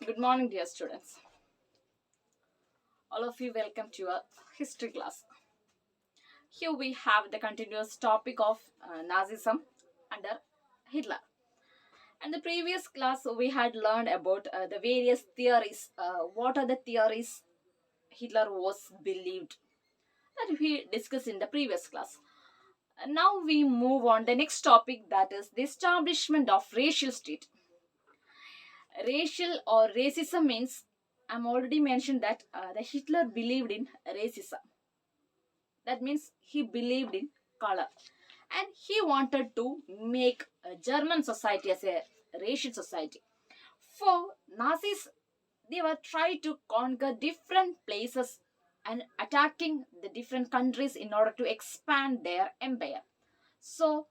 Good morning, dear students. All of you, welcome to your history class. Here we have the continuous topic of Nazism under Hitler. And the previous class, we had learned about the various theories. What are the theories Hitler was believed that we discussed in the previous class. Now we move on the next topic, that is the establishment of racial state. Racial or racism means, I'm already mentioned that the Hitler believed in racism. That means he believed in color, and he wanted to make a German society as a racial society. For Nazis, they were trying to conquer different places and attacking the different countries in order to expand their empire. So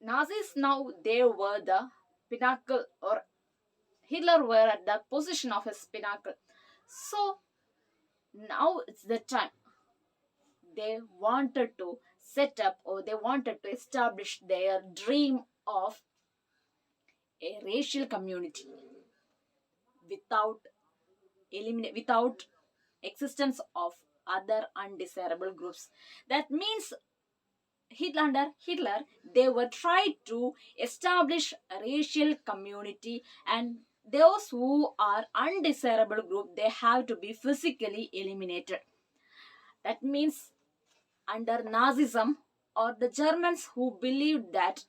Nazis, now they were the pinnacle, or Hitler were at the position of his pinnacle. So now it's the time they wanted to set up, or they wanted to establish their dream of a racial community without without existence of other undesirable groups. That means under Hitler, they were trying to establish a racial community, and those who are undesirable group, they have to be physically eliminated. That means under Nazism, or the Germans who believed that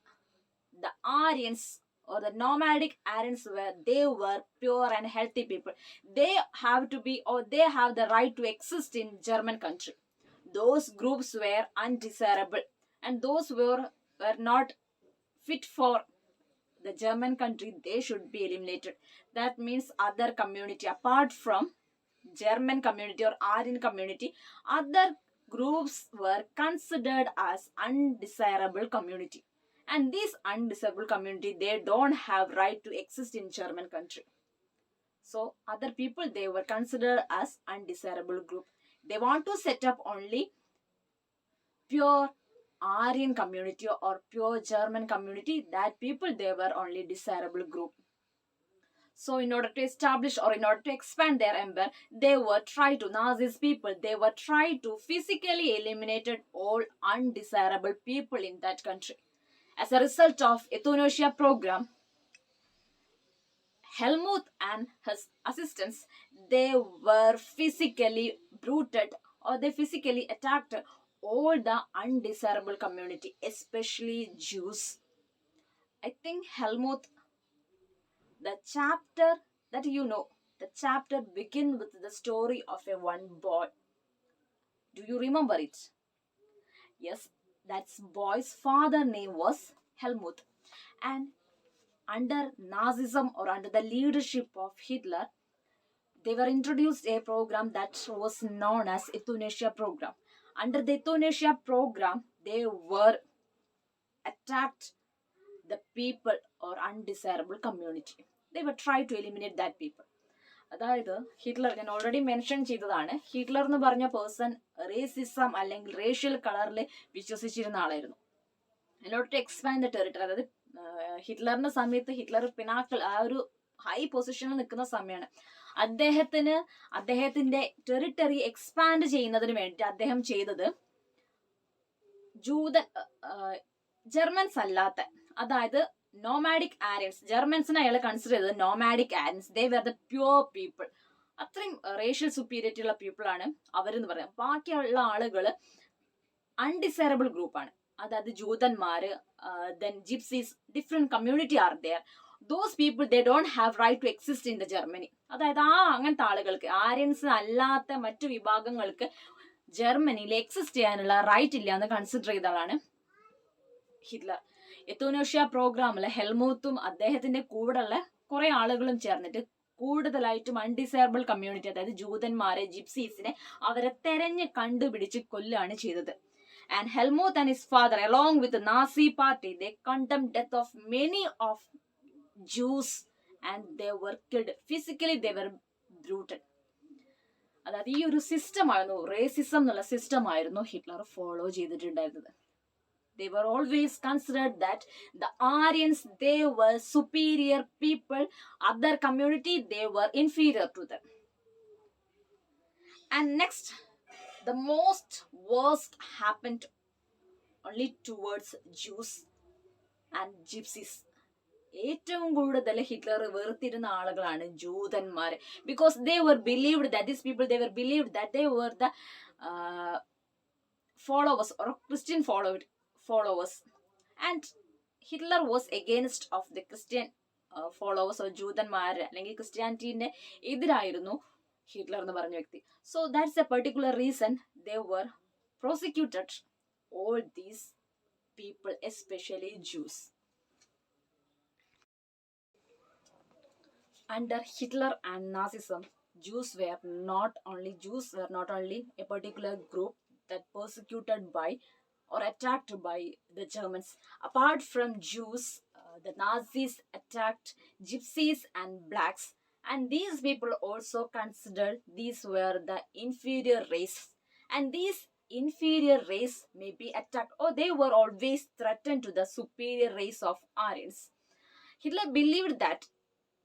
the Aryans or the nomadic Aryans were pure and healthy people. They have to be, or they have the right to exist in German country. Those groups were undesirable, and those were not fit for the German country. They should be eliminated. That means other community apart from German community or Aryan community, other groups were considered as undesirable community, and this undesirable community, they don't have right to exist in German country. So other people, they were considered as undesirable group. They want to set up only pure Aryan community or pure German community. That people, they were only desirable group. So in order to establish, or in order to expand their empire, they were try to, Nazis people, they were try to physically eliminated all undesirable people in that country. As a result of euthanasia program, Helmut and his assistants, they were physically brutalized, or they physically attacked all the undesirable community, especially Jews. I think Helmut, the chapter that the chapter begins with the story of a one boy. Do you remember it? Yes, that boy's father name was Helmut. And under Nazism, or under the leadership of Hitler, they were introduced a program that was known as euthanasia program. Under the euthanasia program, they were attacked the people or undesirable community. They were trying to eliminate that people. അതായത് Hitler, ഞാൻ already mention ചെയ്തതാണ്, Hitler എന്ന് പറഞ്ഞ person racism അല്ലെങ്കിൽ racial കളറിൽ വിശ്വസിച്ചിരുന്ന ആളായിരുന്നു. In order to expand the territory, അതായത് ഹിറ്റ്ലറിന്റെ സമയത്ത് ഹിറ്റ്ലർ പിനാക്കിൾ, ആ ഒരു ഹൈ പൊസിഷനിൽ നിൽക്കുന്ന സമയമാണ്. അദ്ദേഹത്തിന്റെ ടെറിട്ടറി എക്സ്പാൻഡ് ചെയ്യുന്നതിന് വേണ്ടി അദ്ദേഹം ചെയ്തത് ജർമ്മൻസ് അല്ലാത്ത, അതായത് നോമാഡിക് ആര്യൻസ്, ജർമ്മൻസിനെ അയാൾ കൺസിഡർ ചെയ്തത് nomadic Aryans. They were the pure people. അത്രയും റേഷ്യൽ സുപ്പീരിയറിറ്റി ഉള്ള പീപ്പിൾ ആണ് അവരെന്ന് പറയുന്നത്. ബാക്കിയുള്ള ആളുകൾ അൺഡിസൈറബിൾ ഗ്രൂപ്പാണ്, അതായത് ജൂതന്മാര്, then gypsies, different community are there. Those people, they don't have right to exist in the Germany. അതായത് അങ്ങനത്തെ ആളുകൾക്ക്, ആര്യൻസ് അല്ലാത്ത മറ്റു വിഭാഗങ്ങൾക്ക് ജർമ്മനിയിൽ എക്സിസ്റ്റ് ചെയ്യാനുള്ള റൈറ്റ് ഇല്ല എന്ന് കൺസിഡർ ചെയ്ത ആളാണ് ഹിറ്റ്ലർ. എത്തോനോഷ്യ പ്രോഗ്രാമില് ഹെൽമൂത്തും അദ്ദേഹത്തിന്റെ കൂടെയുള്ള കുറെ ആളുകളും ചേർന്നിട്ട് കൂടുതലായിട്ടും അൺഡിസൈറബിൾ കമ്മ്യൂണിറ്റി, അതായത് ജൂതന്മാരെ, ജിപ്സീസിനെ, അവരെ തെരഞ്ഞ് കണ്ടുപിടിച്ച് കൊല്ലുകയാണ് ചെയ്തത്. And Helmut and his father, along with the Nazi party, they condemned death of many of Jews, and they were killed. Physically, they were brutal. അതായത് ഈ ഒരു സിസ്റ്റം ആയിരുന്നു, റേസിസം എന്നുള്ള സിസ്റ്റം ആയിരുന്നു ഹിറ്റ്ലർ ഫോളോ ചെയ്തിട്ടുണ്ടായിരുന്നത്. they were always considered that the Aryans, they were superior people, other community, they were inferior to them. And next, the most worst happened only towards Jews and Gypsies. ഏറ്റവും കൂടുതൽ Hitler വെറുത്തിരുന്ന ആളുകളാണ് ജൂതന്മാരെ. Because they were believed that these people, they were believed that they were the followers or Christian followers, and Hitler was against of the Christian followers or ജൂതന്മാർ അല്ലെങ്കിൽ ക്രിസ്ത്യാനിറ്റീൻ്റെ എതിരായിരുന്നു Hitler എന്ന് പറഞ്ഞ വ്യക്തി. So that's a particular reason they were prosecuted all these people, especially Jews. Under Hitler and Nazism, Jews were not only a particular group that persecuted by or attacked by the Germans. Apart from Jews, the Nazis attacked Gypsies and blacks, and these people also considered these were the inferior race, and these inferior race may be attacked, or they were always threatened to the superior race of Aryans. Hitler believed that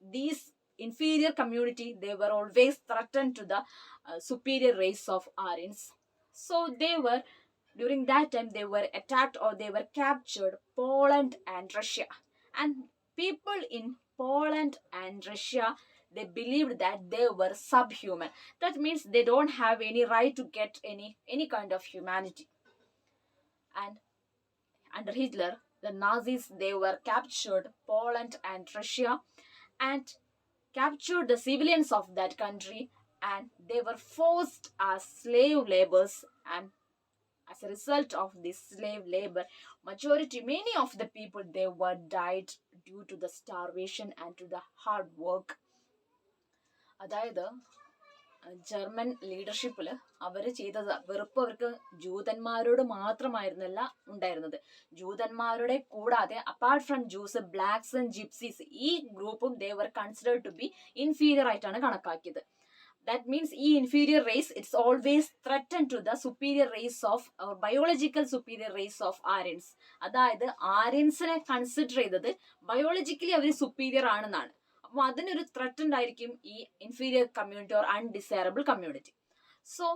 these inferior community, they were always threatened to the superior race of Aryans. So they were, during that time, they were attacked or they were captured Poland and Russia. And people in Poland and Russia, they believed that they were subhuman. That means they don't have any right to get any kind of humanity. And under Hitler, the Nazis, they were captured Poland and Russia and captured the civilians of that country, and they were forced as slave laborers. And as a result of this slave labor, many of the people, they were died due to the starvation and to the hard work. അതായത് German ലീഡർഷിപ്പിൽ അവർ ചെയ്തത് വെറുപ്പ് അവർക്ക് ജൂതന്മാരോട് മാത്രമായിരുന്നില്ല ഉണ്ടായിരുന്നത്. ജൂതന്മാരുടെ കൂടാതെ apart from Jews, blacks and gypsies, ഈ ഗ്രൂപ്പും they were considered to be inferior ആയിട്ടാണ് കണക്കാക്കിയത്. ദാറ്റ് മീൻസ് ഈ inferior race it's always threaten to the superior race of biological superior race of Aryans. അതായത് ആര്യൻസിനെ കൺസിഡർ ചെയ്തത് ബയോളജിക്കലി അവർ superior ആണെന്നാണ്. അപ്പോൾ അതിനൊരു ത്രട്ടൻഡ് ആയിരിക്കും ഈ inferior community or undesirable community. So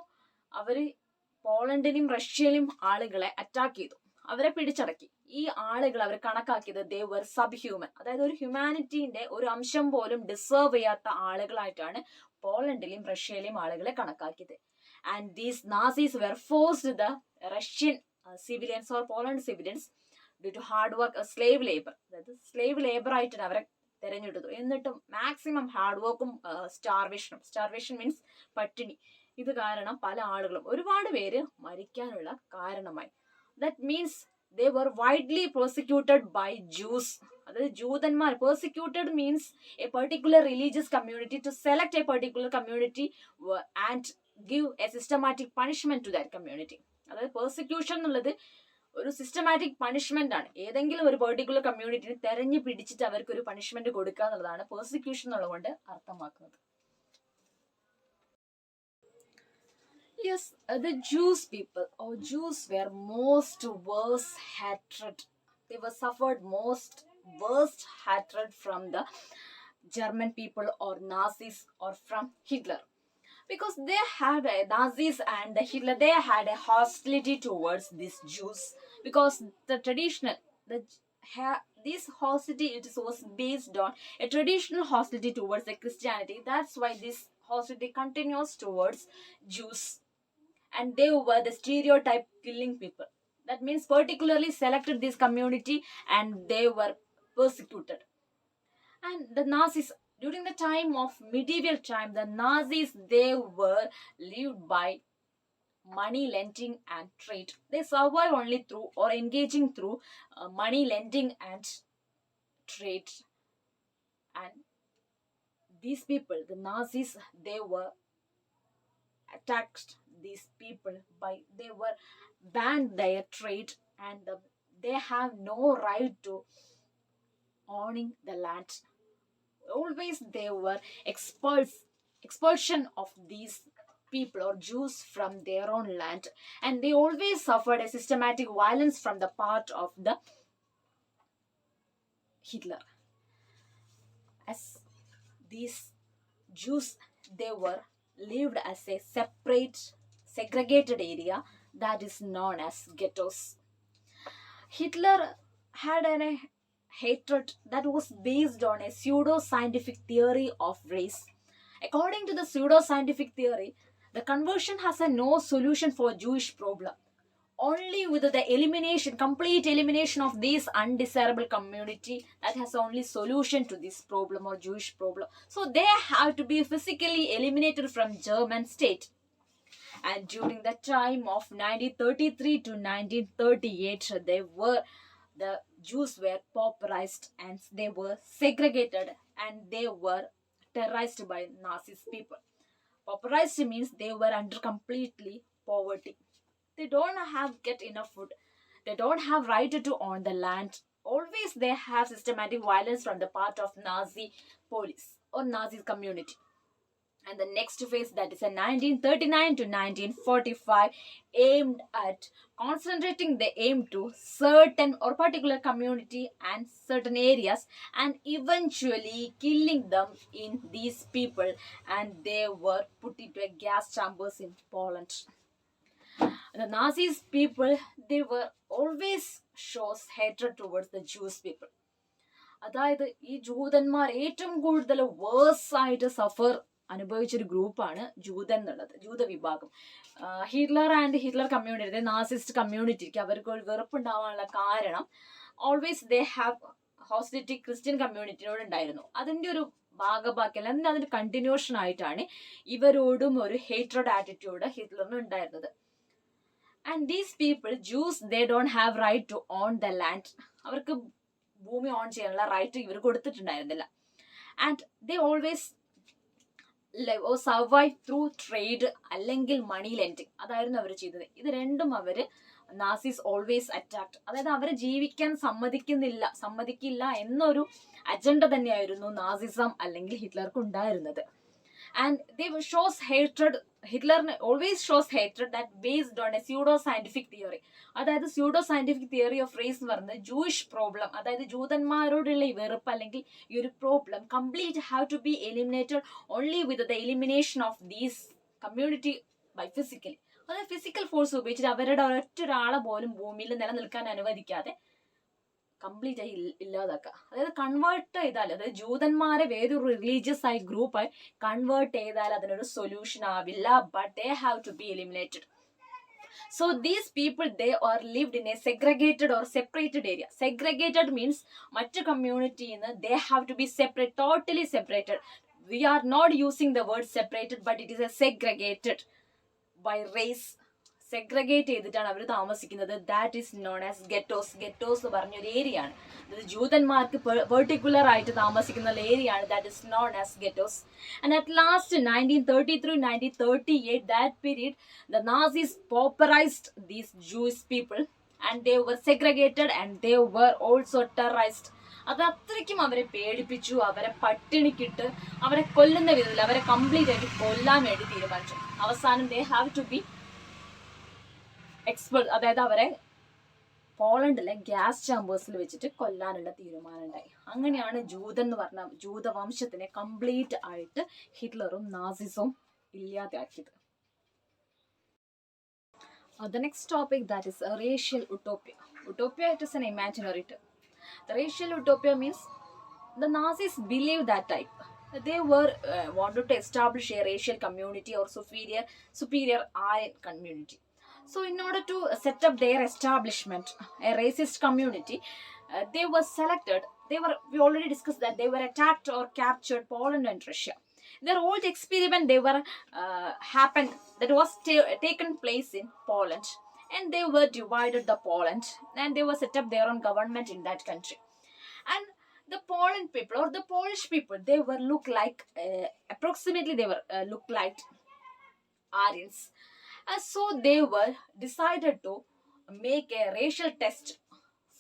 അവർ പോളണ്ടിലും റഷ്യയിലും ആളുകളെ അറ്റാക്ക് ചെയ്തു, അവരെ പിടിച്ചടക്കി. ഈ ആളുകൾ അവർ കണക്കാക്കിയത് ദേ വർ സബ് ഹ്യൂമൻ, അതായത് ഒരു ഹ്യൂമാനിറ്റീൻ്റെ ഒരു അംശം പോലും ഡിസേർവ് ചെയ്യാത്ത ആളുകളായിട്ടാണ് പോളണ്ടിലും റഷ്യയിലും ആളുകളെ കണക്കാക്കിയത്. And these Nazis were forced the Russian civilians or Poland civilians due to hard work, slave labour, അതായത് സ്ലേവ് ലേബർ ആയിട്ടാണ് അവരെ തിരഞ്ഞെടുത്തു. എന്നിട്ടും മാക്സിമം ഹാർഡ് വർക്കും സ്റ്റാർവേഷൻ മീൻസ് പട്ടിണി, ഇത് കാരണം പല ആളുകളും, ഒരുപാട് പേര് മരിക്കാനുള്ള കാരണമായി. That means they were widely persecuted by Jews. അതായത് ജൂതന്മാർ, persecuted means a particular religious community to select a particular community and give a systematic punishment to that community. അതായത് പെർസിക്യൂഷൻ എന്നുള്ളത് ഒരു സിസ്റ്റമാറ്റിക് പണിഷ്മെന്റ് ആണ്. ഏതെങ്കിലും ഒരു പെർട്ടിക്കുലർ കമ്മ്യൂണിറ്റിനെ തെരഞ്ഞു പിടിച്ചിട്ട് അവർക്ക് ഒരു പണിഷ്മെന്റ് കൊടുക്കുക എന്നുള്ളതാണ് പെർസിക്യൂഷൻ എന്നുള്ളതുകൊണ്ട് അർത്ഥമാക്കുന്നത്. Yes, the Jews people or Jews were most worst hatred. They were suffered worst hatred from the German people or Nazis or from Hitler, because they had Nazis and the Hitler, they had a hostility towards these Jews, because the traditional this hostility, it was based on a traditional hostility towards the Christianity. That's why this hostility continues towards Jews. And they were the stereotype killing people. That means particularly selected this community and they were persecuted. And the Nazis, during the time of medieval time, the Nazis, they were lived by money lending and trade. They survive only through or engaging through money lending and trade. And these people, the Nazis, they were attacked these people by, they were banned their trade, and they have no right to owning the land. Always they were expulsion of these people or Jews from their own land, and they always suffered a systematic violence from the part of the Hitler. As these Jews, they were lived as a separate, segregated area that is known as ghettos. Hitler had a hatred that was based on a pseudo scientific theory of race. According to the pseudo scientific theory, the conversion has a no solution for Jewish problem. Only with the elimination, complete elimination of this undesirable community, that has only solution to this problem or Jewish problem. So they have to be physically eliminated from German state. And during the time of 1933 to 1938, the Jews were pauperized and they were segregated and they were terrorized by Nazi people. Pauperized means they were under completely poverty. They don't have get enough food. They don't have right to own the land. Always they have systematic violence from the part of Nazi police or Nazi community. And the next phase, that is a 1939 to 1945, aimed at concentrating the aim to certain or particular community and certain areas and eventually killing them in these people, and they were put into a gas chambers in Poland. The Nazis people, they were always shows hatred towards the Jewish people. അതായത് ഈ ജൂതന്മാർ ഏറ്റവും കൂടുതൽ verse ആയിട്ട് സഫർ അനുഭവിച്ചൊരു ഗ്രൂപ്പാണ് ജൂതൻ എന്നുള്ളത്, ജൂത വിഭാഗം. Hitler and Hitler community, Nazist കമ്മ്യൂണിറ്റിക്ക് അവർക്ക് ഒരു വെറുപ്പുണ്ടാവാനുള്ള കാരണം always they have hostility Christian കമ്മ്യൂണിറ്റിയോട് ഉണ്ടായിരുന്നു. അതിൻ്റെ ഒരു ഭാഗഭാക്കല്ല, അതിൻ്റെ കണ്ടിന്യൂഷൻ ആയിട്ടാണ് ഇവരോടും ഒരു ഹേറ്റ്രഡ് ആറ്റിറ്റ്യൂഡ് ഹിറ്റ്ലറിന് ഉണ്ടായിരുന്നത്. And these people Jews, they don't have right to own the land. അവർക്ക് ഭൂമി ഓൺ ചെയ്യാനുള്ള റൈറ്റ് ഇവർ കൊടുത്തിട്ടുണ്ടായിരുന്നില്ല. And they always survive through trade അല്ലെങ്കിൽ മണി ലെൻഡിങ്, അതായിരുന്നു അവർ ചെയ്തത്. ഇത് രണ്ടും അവര് നാസീസ് ഓൾവേസ് അറ്റാക്ട്, അതായത് അവരെ ജീവിക്കാൻ സമ്മതിക്കില്ല എന്നൊരു അജണ്ട തന്നെയായിരുന്നു നാസിസം അല്ലെങ്കിൽ ഹിറ്റ്ലർക്ക് ഉണ്ടായിരുന്നത്. And they shows hatred. Hitler always shows hatred that based on a pseudo scientific theory. അതായത് pseudo scientific theory of race എന്ന് പറയുന്നത് ജൂയിഷ് പ്രോബ്ലം, അതായത് ജൂതന്മാരോടുള്ള ഈ വെറുപ്പ് അല്ലെങ്കിൽ ഈ ഒരു problem complete have to be eliminated only with the elimination of these community by physically. അതായത് ഫിസിക്കൽ ഫോഴ്സ് ഉപയോഗിച്ചിട്ട് അവരുടെ ഒരൊറ്റൊരാളെ പോലും ഭൂമിയിൽ നിലനിൽക്കാൻ അനുവദിക്കാതെ കംപ്ലീറ്റ് ആയി ഇല്ലാതാക്കുക. അതായത് കൺവേർട്ട് ചെയ്താൽ, അതായത് ജൂതന്മാരെ വേറൊരു റിലീജിയസ് ആയി ഗ്രൂപ്പായി കൺവേർട്ട് ചെയ്താൽ അതിനൊരു സൊല്യൂഷൻ ആവില്ല. But they have to be eliminated. So these people, they are lived in a segregated or separated area. Segregated means മറ്റു community they have to be separate, totally separated. We are not using the word separated, but it is a segregated by race. Segregate ചെയ്തിട്ടാണ് അവർ താമസിക്കുന്നത്. That is known as ghettos. Ghettos എന്ന് പറഞ്ഞൊരു area ആണ്, അതായത് ജൂതന്മാർക്ക് particular ആയിട്ട് താമസിക്കുന്ന area ആണ്. That is known as ghettos. And at last 1933-1938, that period, the Nazis pauperized these Jewish people and they were segregated and they were also terrorized. അത് അത്രയ്ക്കും അവരെ പേടിപ്പിച്ചു, അവരെ പട്ടിണിക്കിട്ട് അവരെ കൊല്ലുന്ന വിധത്തിൽ അവരെ കംപ്ലീറ്റ് ആയിട്ട് കൊല്ലാൻ വേണ്ടി തീരുമാനിച്ചു. അവസാനം they have to be expert, അതായത് അവരെ പോളണ്ടിലെ ഗ്യാസ് ചാമ്പേഴ്സിൽ വെച്ചിട്ട് കൊല്ലാനുള്ള തീരുമാനം ഉണ്ടായി. അങ്ങനെയാണ് ജൂതൻ എന്ന് പറഞ്ഞ ജൂതവംശത്തിനെ കംപ്ലീറ്റ് ആയിട്ട് ഹിറ്റ്ലറും നാസിസും ഇല്ലാതാക്കിയത്. The next topic, that is a racial utopia. Utopia, it is an imaginary term. The racial utopia means the Nazis believed that type. They were wanted to establish a racial community or superior Aryan community. So in order to set up their establishment, a racist community, they were selected. We already discussed that they were attacked or captured Poland and Russia. Their old experiment, they were that was taken place in Poland, and they were divided the Poland, and they were set up their own government in that country. And the Poland people or the Polish people, they were look like approximately they were look like Aryans. So they were decided to make a racial test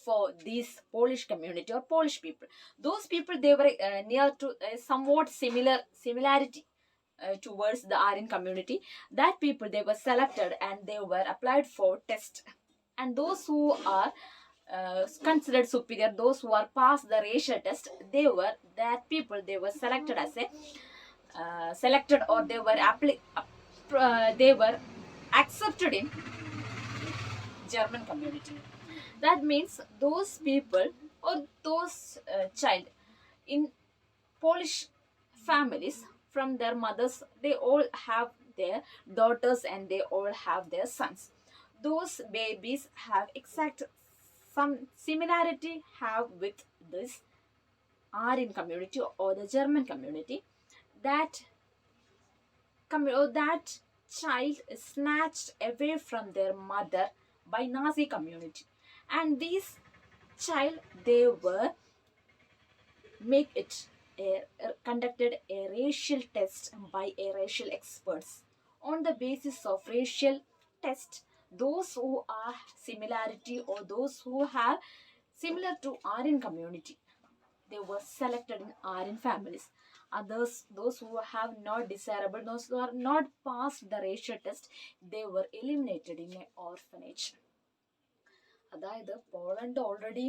for these Polish community or Polish people. Those people, they were near to somewhat similarity towards the Aryan community. That people, they were selected and they were applied for test, and those who are considered superior, those who are past the racial test, they were that people, they were selected as a selected, or they were accepted in German community. That means those people, or those child in Polish families, from their mothers, they all have their daughters and they all have their sons. Those babies have exact some similarity have with this Aryan community or the German community. That that child is snatched away from their mother by Nazi community, and these child, they were make it conducted a racial test by a racial experts. On the basis of racial test, those who are similarity, or those who have similar to Aryan community, they were selected in Aryan families. Others, those who have not desirable, those who are not passed the racial test, they were eliminated in an orphanage. അതായത് Poland already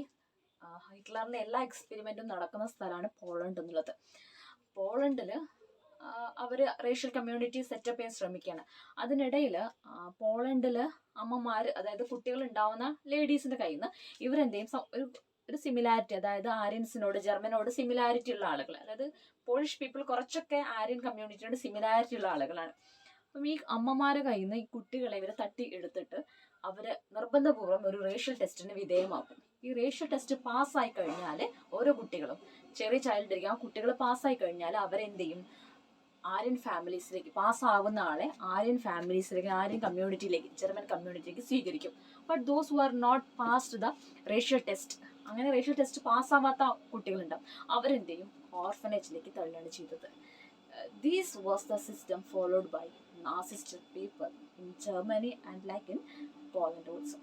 ഹിറ്റ്ലറിന്റെ എല്ലാ എക്സ്പെരിമെന്റും നടക്കുന്ന സ്ഥലമാണ് Poland എന്നുള്ളത്. പോളണ്ടിൽ അവർ racial community setup ചെയ്യാൻ ശ്രമിക്കുകയാണ്. അതിനിടയിൽ പോളണ്ടിൽ അമ്മമാർ, അതായത് കുട്ടികൾ ഉണ്ടാവുന്ന ലേഡീസിന്റെ കയ്യിൽ നിന്ന് ഇവരെന്ത് ചെയ്യും, ഒരു സിമിലാരിറ്റി, അതായത് ആര്യൻസിനോട്, ജർമ്മനോട് സിമിലാരിറ്റി ഉള്ള ആളുകൾ, അതായത് പോളിഷ് പീപ്പിൾ കുറച്ചൊക്കെ ആര്യൻ കമ്മ്യൂണിറ്റിയോട് സിമിലാരിറ്റി ഉള്ള ആളുകളാണ്. അപ്പം ഈ അമ്മമാരെ കയ്യിൽ നിന്ന് ഈ കുട്ടികളെ ഇവരെ തട്ടി എടുത്തിട്ട് അവരെ നിർബന്ധപൂർവ്വം ഒരു റേഷ്യൽ ടെസ്റ്റിന് വിധേയമാക്കും. ഈ റേഷ്യൽ ടെസ്റ്റ് പാസ്സായി കഴിഞ്ഞാൽ ഓരോ കുട്ടികളും, ചെറിയ ചൈൽഡ് ആയിരിക്കും, ആ കുട്ടികൾ പാസ്സായി കഴിഞ്ഞാൽ അവരെന്ത് ചെയ്യും, ആര്യൻ ഫാമിലീസിലേക്ക്, പാസ്സാവുന്ന ആളെ ആര്യൻ ഫാമിലീസിലേക്ക്, ആര്യൻ കമ്മ്യൂണിറ്റിയിലേക്ക്, ജർമ്മൻ കമ്മ്യൂണിറ്റിയിലേക്ക് സ്വീകരിക്കും. But those who are not passed the racial test, അങ്ങനെ റേഷ്യൽ ടെസ്റ്റ് പാസ്സാവാത്ത കുട്ടികളുണ്ടാവും, അവരെന്ത് ചെയ്യും, ഓർഫനേജിലേക്ക് തള്ളുകയാണ് ചെയ്തത്. This was the system followed by Nazist people in Germany and like in Poland also.